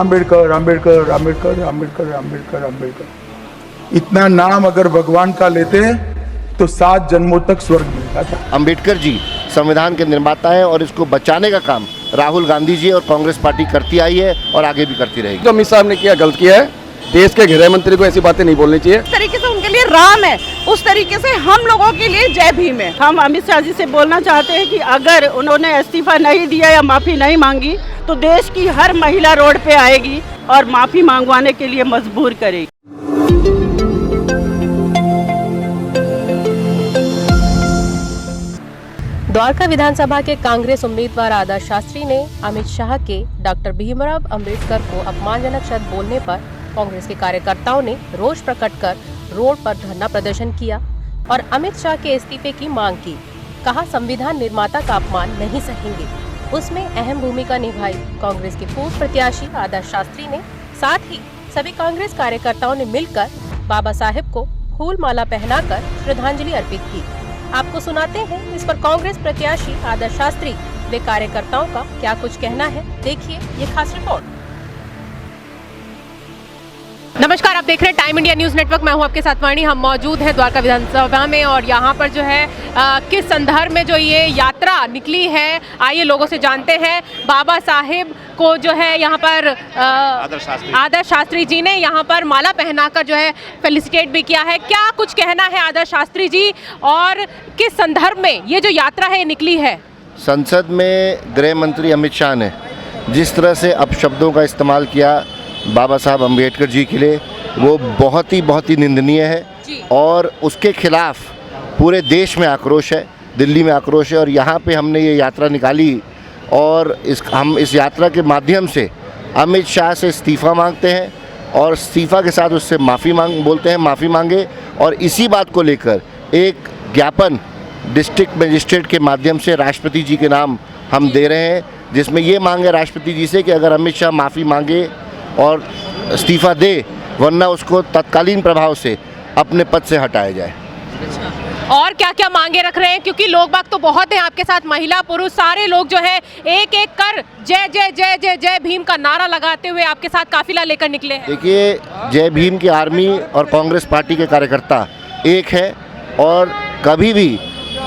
आम्बेडकर आम्बेडकर आम्बेडकर आम्बेडकर आम्बेडकर आम्बेडकर। इतना नाम अगर भगवान का लेते तो 7 जन्मों तक स्वर्ग मिलता था। अम्बेडकर जी संविधान के निर्माता हैं और इसको बचाने का काम राहुल गांधी जी और कांग्रेस पार्टी करती आई है और आगे भी करती रहेगी। जो अमित साहब ने किया गलत किया है। देश के गृह मंत्री को ऐसी बातें नहीं बोलनी चाहिए। इस तरीके से उनके लिए राम है, उस तरीके से हम लोगों के लिए जय भीम है। हम अमित शाह जी से बोलना चाहते हैं कि अगर उन्होंने इस्तीफा नहीं दिया या माफ़ी नहीं मांगी तो देश की हर महिला रोड पे आएगी और माफ़ी मांगवाने के लिए मजबूर करेगी। द्वारका विधानसभा के कांग्रेस उम्मीदवार आदर्श शास्त्री ने अमित शाह के डॉक्टर भीमराव अंबेडकर को अपमानजनक शब्द बोलने पर कांग्रेस के कार्यकर्ताओं ने रोष प्रकट कर रोड पर धरना प्रदर्शन किया और अमित शाह के इस्तीफे की मांग की। कहा, संविधान निर्माता का अपमान नहीं सहेंगे। उसमें अहम भूमिका निभाई कांग्रेस के पूर्व प्रत्याशी आदर्श शास्त्री ने। साथ ही सभी कांग्रेस कार्यकर्ताओं ने मिलकर बाबा साहेब को फूल माला पहनाकर श्रद्धांजलि अर्पित की। आपको सुनाते हैं इस पर कांग्रेस प्रत्याशी आदर्श शास्त्री वे कार्यकर्ताओं का क्या कुछ कहना है। देखिए ये खास रिपोर्ट। नमस्कार, आप देख रहे हैं टाइम इंडिया न्यूज़ नेटवर्क। मैं हूं आपके साथ वाणी। हम मौजूद हैं द्वारका विधानसभा में और यहां पर जो है किस संदर्भ में जो ये यात्रा निकली है, आइए लोगों से जानते हैं। बाबा साहेब को जो है यहाँ पर आदर्श शास्त्री जी ने यहाँ पर माला पहनाकर जो है फेलिसिटेट भी किया है। क्या कुछ कहना है आदर्श शास्त्री जी और किस संदर्भ में ये जो यात्रा है निकली है? संसद में गृह मंत्री अमित शाह ने जिस तरह से अपशब्दों का इस्तेमाल किया बाबा साहब अम्बेडकर जी के लिए, वो बहुत ही निंदनीय है और उसके खिलाफ पूरे देश में आक्रोश है, दिल्ली में आक्रोश है। और यहाँ पे हमने ये यात्रा निकाली और हम इस यात्रा के माध्यम से अमित शाह से इस्तीफ़ा मांगते हैं और इस्तीफ़ा के साथ उससे माफ़ी मांगे और इसी बात को लेकर एक ज्ञापन डिस्ट्रिक्ट मजिस्ट्रेट के माध्यम से राष्ट्रपति जी के नाम हम दे रहे हैं, जिसमें ये मांगे राष्ट्रपति जी से कि अगर अमित शाह माफ़ी मांगे और इस्तीफ़ा दे, वरना उसको तत्कालीन प्रभाव से अपने पद से हटाया जाए। और क्या क्या मांगे रख रहे हैं, क्योंकि लोग बाग तो बहुत हैं आपके साथ, महिला पुरुष सारे लोग जो है एक एक कर जय जय जय जय जय भीम का नारा लगाते हुए आपके साथ काफिला लेकर निकले हैं। देखिए, जय भीम की आर्मी और कांग्रेस पार्टी के कार्यकर्ता एक है और कभी भी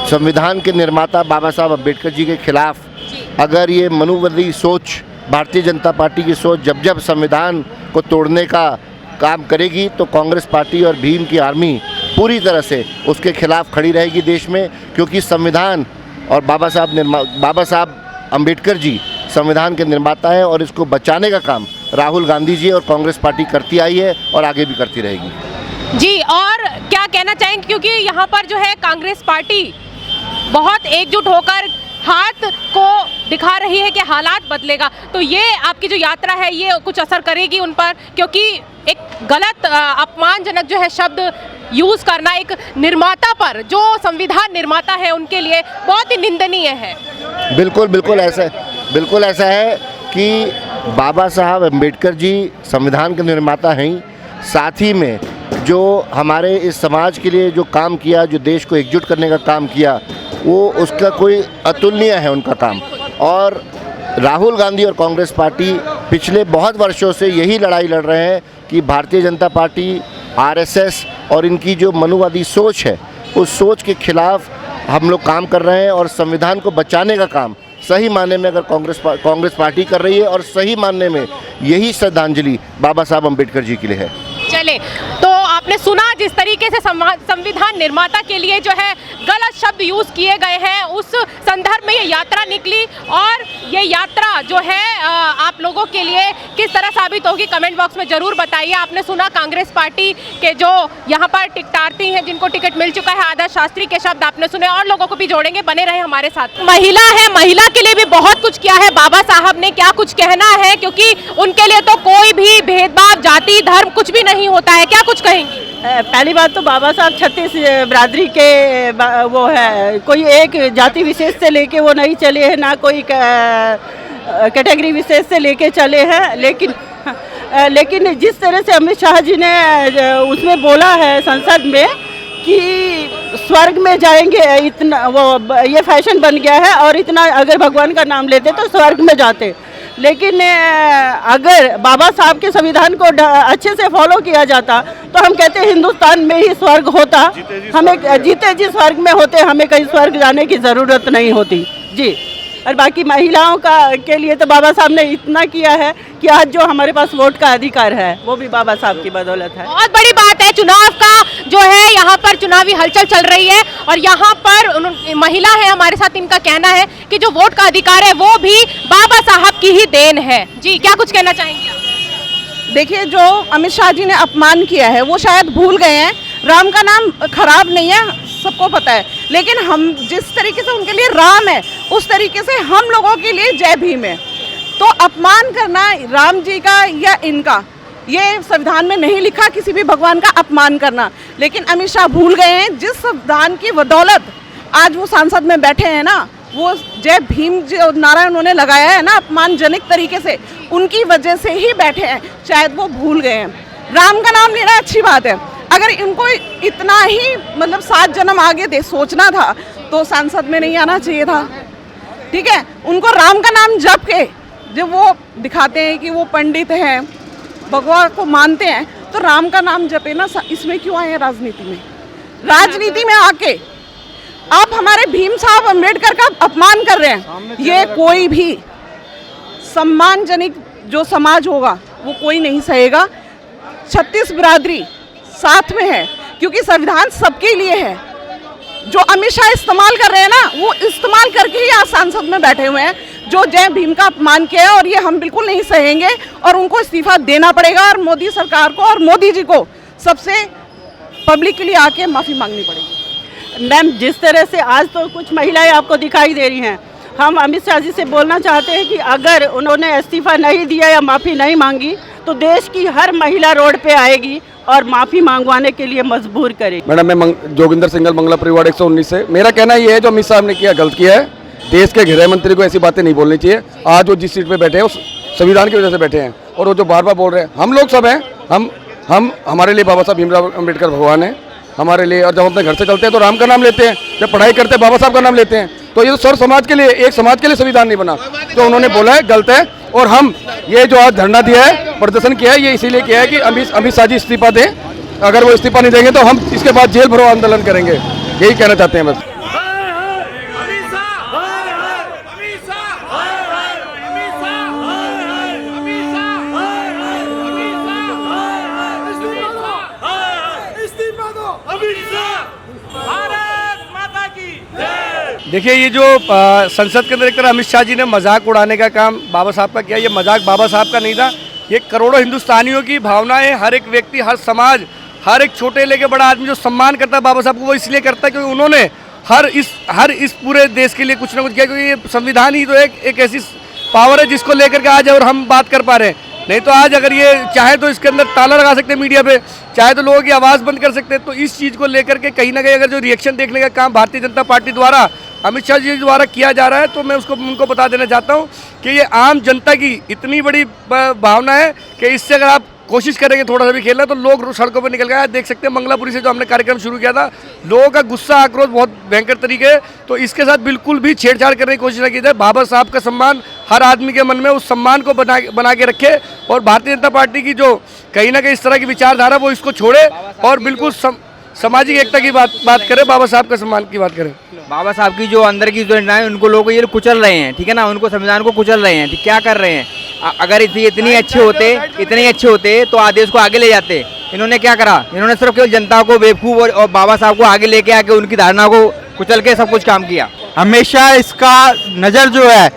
संविधान के निर्माता बाबा साहब अम्बेडकर जी के खिलाफ अगर ये मनुवादी सोच, भारतीय जनता पार्टी की सोच जब संविधान को तोड़ने का काम करेगी तो कांग्रेस पार्टी और भीम की आर्मी पूरी तरह से उसके खिलाफ खड़ी रहेगी देश में, क्योंकि संविधान और बाबा साहब अम्बेडकर जी संविधान के निर्माता हैं और इसको बचाने का काम राहुल गांधी जी और कांग्रेस पार्टी करती आई है और आगे भी करती रहेगी। जी, और क्या कहना चाहेंगे, क्योंकि यहाँ पर जो है कांग्रेस पार्टी बहुत एकजुट होकर हाथ को दिखा रही है कि हालात बदलेगा, तो ये आपकी जो यात्रा है ये कुछ असर करेगी उन पर, क्योंकि एक गलत अपमानजनक जो है शब्द यूज़ करना एक निर्माता पर, जो संविधान निर्माता है, उनके लिए बहुत ही निंदनीय है। बिल्कुल ऐसा है कि बाबा साहब अम्बेडकर जी संविधान के निर्माता हैं, साथ ही में जो हमारे इस समाज के लिए जो काम किया, जो देश को एकजुट करने का काम किया, वो उसका कोई अतुलनीय है उनका काम। और राहुल गांधी और कांग्रेस पार्टी पिछले बहुत वर्षों से यही लड़ाई लड़ रहे हैं कि भारतीय जनता पार्टी, आरएसएस और इनकी जो मनुवादी सोच है, उस सोच के खिलाफ हम लोग काम कर रहे हैं और संविधान को बचाने का काम सही मानने में अगर कांग्रेस पार्टी कर रही है और सही मानने में यही श्रद्धांजलि बाबा साहब अम्बेडकर जी के लिए है। चले, तो आपने सुना जिस तरीके से संविधान निर्माता के लिए जो है गलत शब्द यूज किए गए हैं, उस संदर्भ में ये यात्रा निकली और ये यात्रा जो है आप लोगों के लिए किस तरह साबित होगी, कमेंट बॉक्स में जरूर बताइए। आपने सुना कांग्रेस पार्टी के जो यहाँ पर टिकटार्थी हैं, जिनको टिकट मिल चुका है, आदर्श शास्त्री के शब्द आपने सुने और लोगों को भी जोड़ेंगे, बने रहे हमारे साथ। महिला है, महिला के लिए भी बहुत कुछ किया है बाबा साहब ने, क्या कुछ कहना है, क्योंकि उनके लिए तो कोई भी भेदभाव, जाति, धर्म कुछ भी नहीं होता है, क्या कुछ कहेंगी? पहली बात तो बाबा साहब 36 बिरादरी के वो है, कोई एक जाति विशेष से लेके वो नहीं चले हैं, ना कोई कैटेगरी विशेष से लेके चले हैं। लेकिन जिस तरह से अमित शाह जी ने उसमें बोला है संसद में कि स्वर्ग में जाएंगे, इतना वो ये फैशन बन गया है और इतना अगर भगवान का नाम लेते तो स्वर्ग में जाते, लेकिन अगर बाबा साहब के संविधान को अच्छे से फॉलो किया जाता तो हम कहते हैं हिंदुस्तान में ही स्वर्ग होता, हमें जीते जी स्वर्ग में होते, हमें कहीं स्वर्ग जाने की ज़रूरत नहीं होती जी। और बाकी महिलाओं के लिए तो बाबा साहब ने इतना किया है कि आज जो हमारे पास वोट का अधिकार है वो भी बाबा साहब की बदौलत है। बहुत बड़ी बात है, चुनाव का जो है यहाँ पर चुनावी हलचल चल रही है और यहाँ पर महिला है हमारे साथ, इनका कहना है कि जो वोट का अधिकार है वो भी बाबा साहब की ही देन है। जी, क्या कुछ कहना चाहेंगे आप? देखिए, जो अमित शाह जी ने अपमान किया है वो शायद भूल गए हैं। राम का नाम खराब नहीं है, सबको पता है, लेकिन हम जिस तरीके से उनके लिए राम है उस तरीके से हम लोगों के लिए जय भीम है। तो अपमान करना राम जी का या इनका, ये संविधान में नहीं लिखा किसी भी भगवान का अपमान करना, लेकिन अमित शाह भूल गए हैं जिस संविधान की बदौलत आज वो सांसद में बैठे हैं ना, वो जय भीम जो नारा उन्होंने लगाया है ना अपमानजनक तरीके से, उनकी वजह से ही बैठे हैं, शायद वो भूल गए हैं। राम का नाम लेना अच्छी बात है, अगर इनको इतना ही मतलब 7 जन्म आगे दे सोचना था तो सांसद में नहीं आना चाहिए था। ठीक है, उनको राम का नाम जप के जब वो दिखाते हैं कि वो पंडित हैं, भगवान को मानते हैं, तो राम का नाम जपे ना, इसमें क्यों आए हैं राजनीति में? राजनीति में आके आप हमारे भीम साहब अम्बेडकर का अपमान कर रहे हैं। ये कोई भी सम्मानजनक जो समाज होगा वो कोई नहीं सहेगा। 36 बिरादरी साथ में है क्योंकि संविधान सबके लिए है। जो अमित शाह इस्तेमाल कर रहे हैं ना, वो इस्तेमाल करके ही आज सांसद में बैठे हुए हैं, जो जय भीम का अपमान किया है, और ये हम बिल्कुल नहीं सहेंगे और उनको इस्तीफा देना पड़ेगा और मोदी सरकार को और मोदी जी को सबसे पब्लिक के लिए आके माफ़ी मांगनी पड़ेगी। मैम, जिस तरह से आज तो कुछ महिलाएं आपको दिखाई दे रही हैं, हम अमित शाह जी से बोलना चाहते हैं कि अगर उन्होंने इस्तीफा नहीं दिया या माफ़ी नहीं मांगी तो देश की हर महिला रोड पे आएगी और माफ़ी मांगवाने के लिए मजबूर करेगी। मैडम, मैं जोगिंदर सिंघल, मंगला परिवार 119 से। मेरा कहना ये है, जो अमित साहब ने किया गलत किया है। देश के गृह मंत्री को ऐसी बातें नहीं बोलनी चाहिए। आज वो जिस सीट पे बैठे हैं उस संविधान की वजह से बैठे हैं, और वो जो बार बार बोल रहे हैं, हम लोग सब हैं, हम हमारे लिए बाबा साहब भीमराव अम्बेडकर भगवान है हमारे लिए। और जब अपने घर से चलते हैं तो राम का नाम लेते हैं, जब पढ़ाई करते हैं बाबा साहब का नाम लेते हैं। तो ये तो सर्व समाज के लिए, एक समाज के लिए संविधान नहीं बना। जो उन्होंने बोला है गलत है, और हम ये जो आज धरना दिया है, प्रदर्शन किया है, ये इसीलिए किया है कि अमित शाह जी इस्तीफा दें। अगर वो इस्तीफा नहीं देंगे तो हम इसके बाद जेल भरो आंदोलन करेंगे, यही कहना चाहते हैं बस। देखिए, ये जो संसद के अंदर एक तरह अमित शाह जी ने मजाक उड़ाने का काम बाबा साहब का किया, ये मजाक बाबा साहब का नहीं था, ये करोड़ों हिंदुस्तानियों की भावनाएं, हर एक व्यक्ति, हर समाज, हर एक छोटे लेके बड़ा आदमी जो सम्मान करता है बाबा साहब को, वो इसलिए करता है क्योंकि उन्होंने हर इस पूरे देश के लिए कुछ ना कुछ किया। क्योंकि ये संविधान ही तो एक ऐसी पावर है जिसको लेकर के आज और हम बात कर पा रहे हैं। नहीं तो आज अगर ये चाहे तो इसके अंदर ताला लगा सकते हैं मीडिया पे, चाहे तो लोगों की आवाज़ बंद कर सकते हैं। तो इस चीज़ को लेकर के कहीं ना कहीं अगर जो रिएक्शन देखने का काम भारतीय जनता पार्टी द्वारा, अमित शाह जी द्वारा किया जा रहा है, तो मैं उनको बता देना चाहता हूँ कि ये आम जनता की इतनी बड़ी भावना है कि इससे अगर आप कोशिश करेंगे थोड़ा सा भी खेलना, तो लोग सड़कों पर निकल गए। देख सकते हैं मंगलापुरी से जो हमने कार्यक्रम शुरू किया था, लोगों का गुस्सा, आक्रोश बहुत भयंकर तरीके है। तो इसके साथ बिल्कुल भी छेड़छाड़ करने की कोशिश न की जाए। बाबा साहब का सम्मान हर आदमी के मन में, उस सम्मान को बना के रखे, और भारतीय जनता पार्टी की जो कहीं ना कहीं इस तरह की विचारधारा वो इसको छोड़े और बिल्कुल सामाजिक एकता की बात करें, बाबा साहब का सम्मान की बात करें। बाबा साहब की जो अंदर की जो है उनको लोग ये कुचल रहे हैं, ठीक है ना, उनको संविधान को कुचल रहे हैं। क्या कर रहे हैं? अगर इतने अच्छे होते तो आदेश को आगे ले जाते। इन्होंने क्या करा? इन्होंने सिर्फ केवल जनता को बेवकूफ़ और बाबा साहब को आगे लेके आके उनकी धारणा को कुचल के सब कुछ काम किया। हमेशा इसका नज़र जो है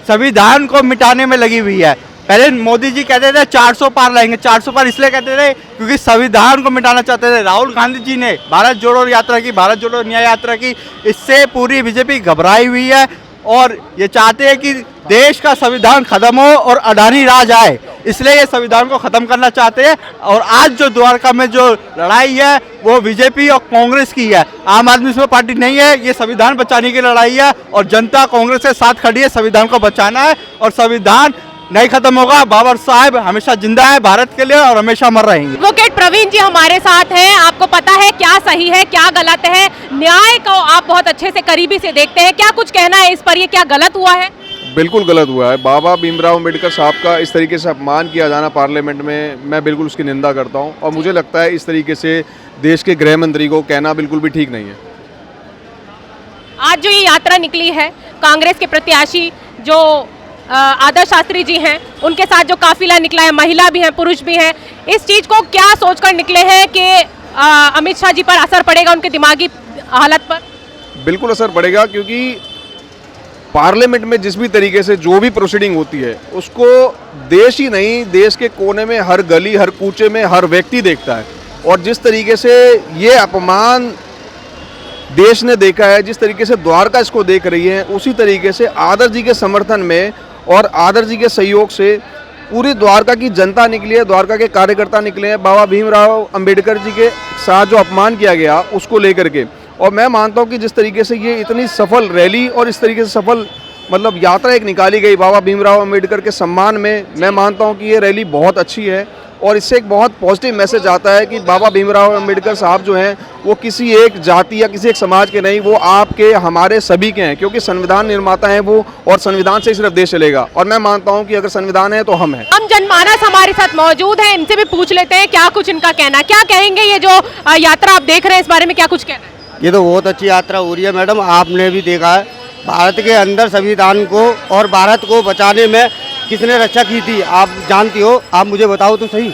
संविधान को मिटाने में लगी हुई है। पहले मोदी जी कहते थे 400 पार लाएंगे, 400 पार इसलिए कहते थे क्योंकि संविधान को मिटाना चाहते थे। राहुल गांधी जी ने भारत जोड़ो यात्रा की, भारत जोड़ो न्याय यात्रा की, इससे पूरी बीजेपी घबराई हुई है और ये चाहते हैं कि देश का संविधान खत्म हो और अडानी राज आए, इसलिए ये संविधान को ख़त्म करना चाहते हैं। और आज जो द्वारका में जो लड़ाई है वो बीजेपी और कांग्रेस की है, आम आदमी पार्टी नहीं है। ये संविधान बचाने की लड़ाई है और जनता कांग्रेस के साथ खड़ी है, संविधान को बचाना है और संविधान नहीं खत्म होगा। बाबा साहब हमेशा जिंदा है भारत के लिए और हमेशा मर रहेंगे। एडवोकेट प्रवीण जी हमारे साथ हैं। आपको पता है क्या सही है क्या गलत है, न्याय को आप बहुत अच्छे से करीबी से देखते हैं, क्या कुछ कहना है इस पर, ये क्या गलत हुआ है? बिल्कुल गलत हुआ है। बाबा भीमराव अम्बेडकर साहब का इस तरीके से अपमान किया जाना पार्लियामेंट में, मैं बिल्कुल उसकी निंदा करता हूं और मुझे लगता है इस तरीके से देश के गृह मंत्री को कहना बिल्कुल भी ठीक नहीं है। आज जो ये यात्रा निकली है, कांग्रेस के प्रत्याशी जो आदर्श शास्त्री जी हैं, उनके साथ जो काफिला निकला है, महिला भी हैं, पुरुष भी हैं, इस चीज को क्या सोचकर निकले हैं कि अमित शाह जी पर असर पड़ेगा उनके दिमागी हालत पर? बिल्कुल असर पड़ेगा, क्योंकि पार्लियामेंट में जिस भी तरीके से जो भी प्रोसीडिंग होती है उसको देश ही नहीं, देश के कोने में हर गली हर कूचे में हर व्यक्ति देखता है। और जिस तरीके से ये अपमान देश ने देखा है, जिस तरीके से द्वारका इसको देख रही है, उसी तरीके से आदर्श जी के समर्थन में और आदर्श जी के सहयोग से पूरी द्वारका की जनता निकली है, द्वारका के कार्यकर्ता निकले हैं। बाबा भीमराव अंबेडकर जी के साथ जो अपमान किया गया उसको लेकर के, और मैं मानता हूं कि जिस तरीके से ये इतनी सफल रैली और इस तरीके से सफल मतलब यात्रा एक निकाली गई बाबा भीमराव अंबेडकर के सम्मान में, मैं मानता हूं कि ये रैली बहुत अच्छी है और इससे एक बहुत पॉजिटिव मैसेज आता है कि बाबा भीमराव अंबेडकर साहब जो हैं वो किसी एक जाति या किसी एक समाज के नहीं, वो आपके हमारे सभी के हैं, क्योंकि संविधान निर्माता हैं वो, और संविधान से ही सिर्फ देश चलेगा। और मैं मानता हूं कि अगर संविधान है तो हम हैं। हम जनमानस हमारे साथ मौजूद है, इनसे भी पूछ लेते हैं क्या कुछ इनका कहना, क्या कहेंगे ये जो यात्रा आप देख रहे हैं, इस बारे में क्या कुछ कहना है? ये तो बहुत अच्छी यात्रा हो रही है मैडम। आपने भी देखा है भारत के अंदर संविधान को और भारत को बचाने में किसने रक्षा की थी, आप जानती हो? आप मुझे बताओ तो सही।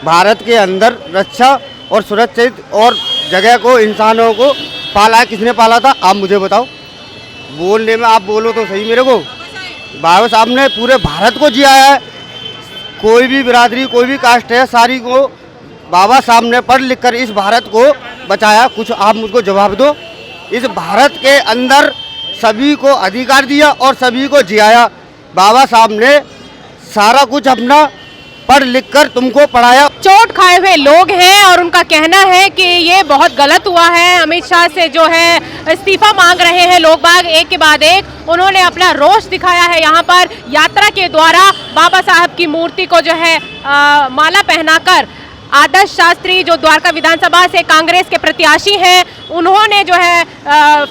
भारत के अंदर रक्षा और सुरक्षित और जगह को, इंसानों को पाला किसने पाला था, आप मुझे बताओ। बोलने में आप बोलो तो सही मेरे को। बाबा साहब ने पूरे भारत को जिया है, कोई भी बिरादरी कोई भी कास्ट है, सारी को बाबा साहब ने पढ़ लिख कर इस भारत को बचाया। कुछ आप मुझको जवाब दो। इस भारत के अंदर सभी को अधिकार दिया और सभी को जियाया। बाबा साहब ने सारा कुछ अपना पढ़ लिख कर तुमको पढ़ाया। चोट खाए हुए लोग हैं और उनका कहना है कि ये बहुत गलत हुआ है, अमित शाह से जो है इस्तीफा मांग रहे हैं लोग बाग एक के बाद एक। उन्होंने अपना रोष दिखाया है यहाँ पर यात्रा के द्वारा, बाबा साहब की मूर्ति को जो है माला पहनाकर। आदर्श शास्त्री जो द्वारका विधानसभा से कांग्रेस के प्रत्याशी हैं, उन्होंने जो है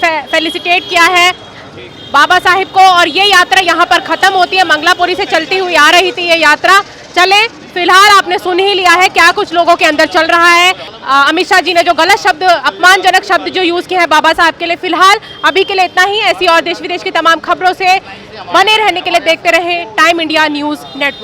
फेलिसिटेट किया है बाबा साहिब को, और ये यात्रा यहाँ पर खत्म होती है। मंगलापुरी से चलती हुई आ रही थी ये यात्रा। चले, फिलहाल आपने सुन ही लिया है क्या कुछ लोगों के अंदर चल रहा है। अमित शाह जी ने जो गलत शब्द, अपमानजनक शब्द जो यूज किए हैं बाबा साहब के लिए। फिलहाल अभी के लिए इतना ही। ऐसी और देश विदेश की तमाम खबरों से बने रहने के लिए देखते रहें टाइम इंडिया न्यूज़ नेटवर्क।